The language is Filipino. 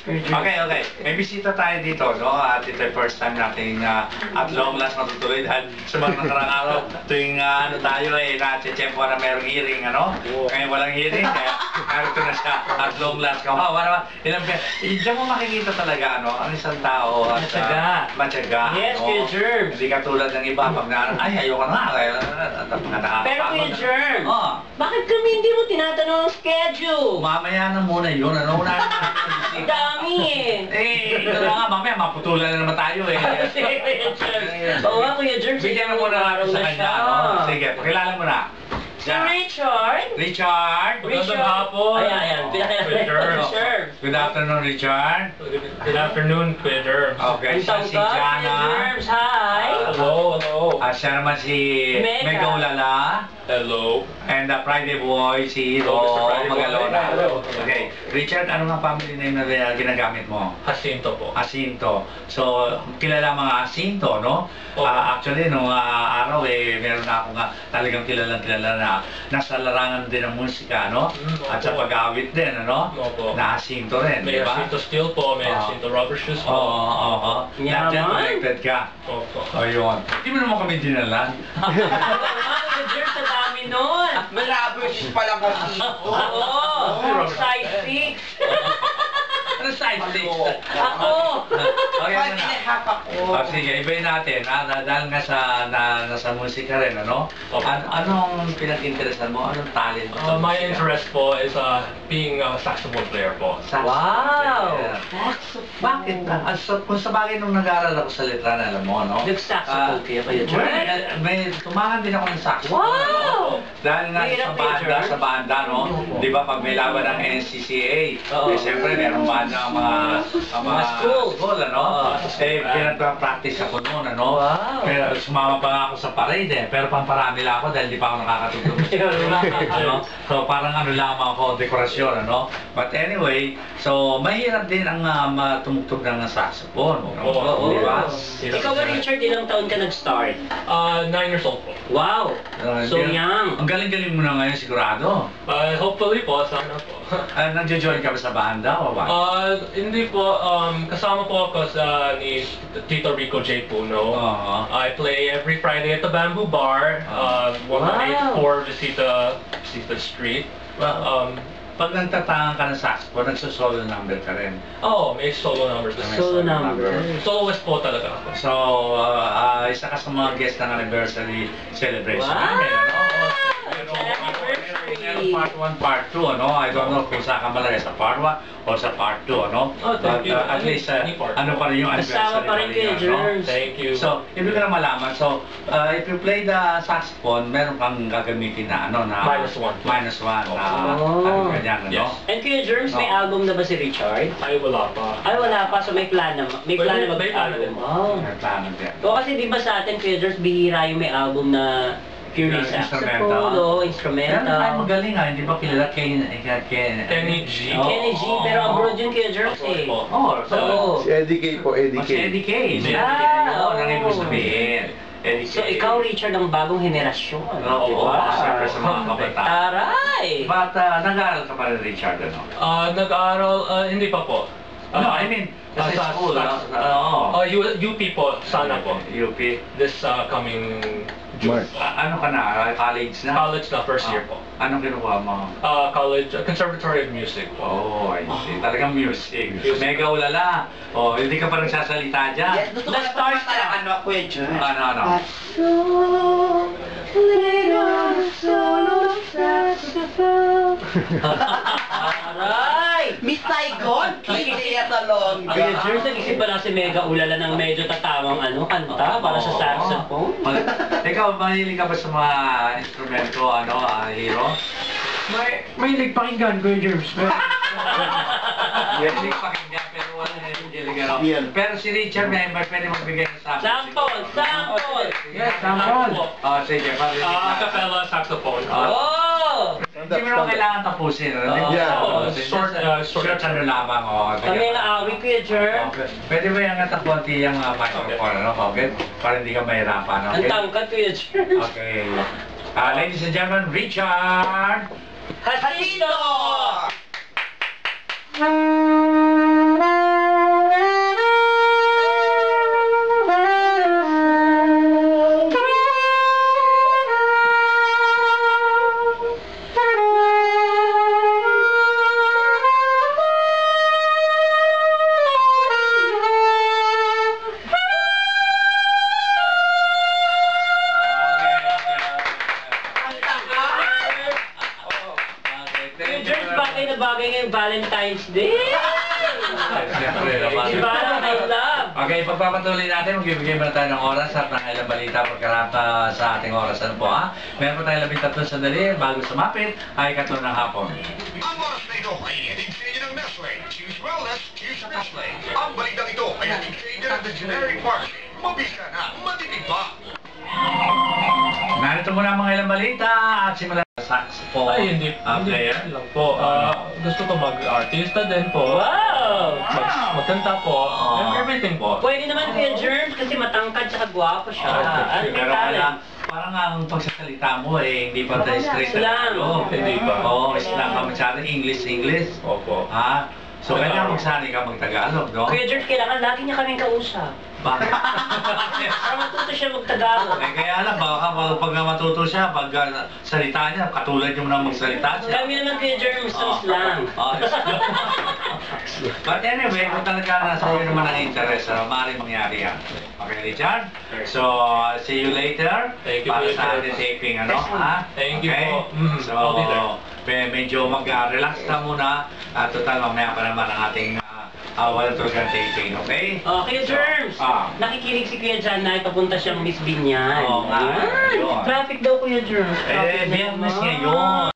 Okay. May bisita tayo dito, no? At ito yung first time natin at long last matutuloy dahil sa mga nakarang araw tuwing tayo na-check na merong hearing, ano? Ngayon walang hearing, kaya narito na siya at long last. Kawawa naman, diyan mo makikita talaga, ano? Ang isang tao at matyaga. Yes, Kuya Germs. Hindi katulad ng iba pag ayoko na nga. Pero Kuya Germs, bakit kami hindi mo tinatanong ang schedule? Mamaya na muna yun, ano? Ang dami ito na nga, mamaya maputulan na naman tayo Sige, Kuya Germs. Oo nga, Kuya Germs. Bigyan mo muna sa kanya, no? Sige, pakilala mo na. Si Richard. Magandang hapon. Ayan. Kuya Germs. Good afternoon, Richard. Good afternoon, Kuya Germs. Okay, Ang siya si tangkad, Jana. Kuya Germs. Hi. Hello. Siya naman si Mega. Mega Ulala. Hello. And the Friday Boy, si Hello, Mr. Friday Boy. Magalona. Hello. Okay, Richard, ano nga family name na ginagamit mo? Jacinto po. Jacinto. So, kilala mga Jacinto, no? Opo. Actually, nung araw, meron na ako nga talagang kilala na nasa larangan din ng musika, no? At sa pag-awit din, ano? Opo. Na Jacinto rin, May di ba? Jacinto Steel po, may Jacinto Rubber Shoes po. Oo. Yaman. Diyan connected ka. Opo. Ayun. Hindi mo naman kami dinalan. Kuya Germs, ang dami nun. Malabo siya pala kasi. Oo. Size 6. Ano size 6? Ako. Okay, Five ano and na? a half ako. Sige, ibayin natin, dahil nga nasa musika rin, ano? Opo. Anong pinag-interesan mo? Anong talent mo sa My musika? interest po is being a saxophone player po. Wow. Bakit? Kung sa bagay nung nag-aaral ako sa letran, alam mo, no? Nag-saxophone kaya, Kuya Germs. May tumahan din ako ng saxophone. Wow! Dahil nga Mahirap, sa Kuya Germs. banda, no? Di ba, pag may laban ng NCCA, Oo. siyempre meron banda ang mga school, ano? Oo. Pinag-practice ako noon, ano? Wow. Pero sumama pa nga ako sa parade, pero pamparami lang ako dahil di pa ako nakakatugtog. Ano? So parang ano lamang ako, dekorasyon, ano? But anyway, so mahirap din ang tumugtog ng saxophone. No? Oo. Di ba? Ikaw ba, Richard, ilang taon ka nag-start? 9 years old po. Wow. So young. Ang galing-galing mo na ngayon sigurado. Hopefully po, sana po. Nagjo-join ka ba sa banda o ba? Hindi po, kasama po ako ni Tito Rico J. Puno. I play every Friday at the Bamboo Bar, 184 Visita Street. Pag nagtatangan ka ng saxophone, nagsusolo number ka rin. May solo numbers na. Solo number. Soloist po talaga ako. So, isa ka sa mga guest ng anniversary celebration Wow! namin, ano? Anniversary! Part 1, Part 2, ano? I don't know kung saan ka malagay, sa Part 1 o sa Part 2, ano? Thank you. At least, ano pa rin yung Kasama anniversary pa rin kayo, no? Germs. Thank you. So, ibig ko na malaman, so, if you play the saxophone, meron kang gagamitin na, ano, na... -1. -1 na, Oh. ano, ganyan, ano? Yes. And Kuya Germs, may album na ba si Richard? Ay, wala pa. Ay, wala pa. So may plan na May plan na mag-album. din. Wow. May plano din. O kasi di ba sa atin, Kuya Germs, bihira yung may album na purely saxophone, Pero instrumental. tayo magaling hindi ba kilala Kenny G. Oh. Kenny G, pero abroad yun, Kuya Germs eh. Oh, so, Oo. Si Eddie K po, Eddie si K. Eddie K. Ah, Ang ibig oo. sabihin. Eddie K. So ikaw, Richard, ang bagong henerasyon. Oo, di ba? siyempre sa mga kabataan. Taray! But nag-aaral ka pa rin, Richard, ano? Nag-aaral, hindi pa po. No, I mean, sa school, oo. UP po, sana po. UP. This coming June. March. Ano ka na? College na? College na, first year po. Anong kinukuha mo? College, Conservatory of Music po. Oh, I see. Talagang music. Mega ulala. Oh, hindi ka pa nagsasalita dyan. Yes, gusto ko na Start pa talaga ano ako eh, John. Ano? Taray! Miss Saigon, Kiki at Alonga. Kuya Germs, nag-isip pa lang si Mega Ulala ng medyo tatamang kanta para sa saxophone. Ikaw, mahilig ka ba sa mga instrumento, Hero? Mahilig pakinggan, Kuya Germs. Mahilig pakinggan, pero wala na yung hilig, ano? Yan. Pero si Richard, may pwede magbigay ng Sample! Sample! Yes, sample. Sige, Acapella saxophone. Oh! Hindi mo naman kailangan tapusin. Yeah. Short ano lamang. Kami na awit, Kuya Germs. Pwede ba yung konti yung microphone, ano? Okay? Para hindi ka mahirapan, Ang okay? tangkad, Kuya Germs. Okay. Ladies and gentlemen, Richard! Jacinto! Jacinto! Valentine's Day! Siyempre naman. Diba? I love! Okay, pagpapatuloy natin, magbibigay muna tayo ng oras at ng ilang balita pagkarata sa ating oras. Ano po ha? Meron pa tayong 13 sandali bago sumapit ay 4 ng hapon. Ang oras na ito ay hatid sa inyo ng Nestle. Choose Wellness, choose Nestle. Ang balitang ito ay hatid sa inyo ng The Generic Pharmacy. Mabisa na, matipid pa. Narito muna ang mga ilang balita at simula sa saxophone Ay, hindi player. lang po. Gusto ko mag-artista din po. Wow! Magkanta po. And everything po. Pwede naman Kuya Germs kasi matangkad tsaka gwapo siya. Ano Pero talent? kaya, parang ang pagsasalita mo eh, hindi pa tayo straight Slang. Hindi pa. Oo, slang ka masyado, English. Opo. Ha? So, kaya magsanay ka mag-Tagalog, no? Kuya Germs, kailangan lagi niya kaming kausap. Bakit? Para matuto siya mag-Tagalog. Eh, kaya alam, baka pag matuto siya, pag salita niya, katulad yung nang magsalita siya. Kami naman Kuya Germs ng slang. But anyway, kung talaga nasa iyo naman ang interest, maaaring mangyari yan. Okay, Richard? So, see you later. Thank you, para Kuya sa Germs. ating taping, ano? Ha? Thank you Okay? po. So, I'll be there. medyo mag-relax ka muna. Total, mamaya pa naman ang ating walang tulog taping, okay? Kuya Germs, nakikinig si Kuya John na papunta siyang Miss Binyan. Oo nga, Ayan. yun. Traffic daw Kuya Germs. Eh, Traffic na biyernes naman. ngayon.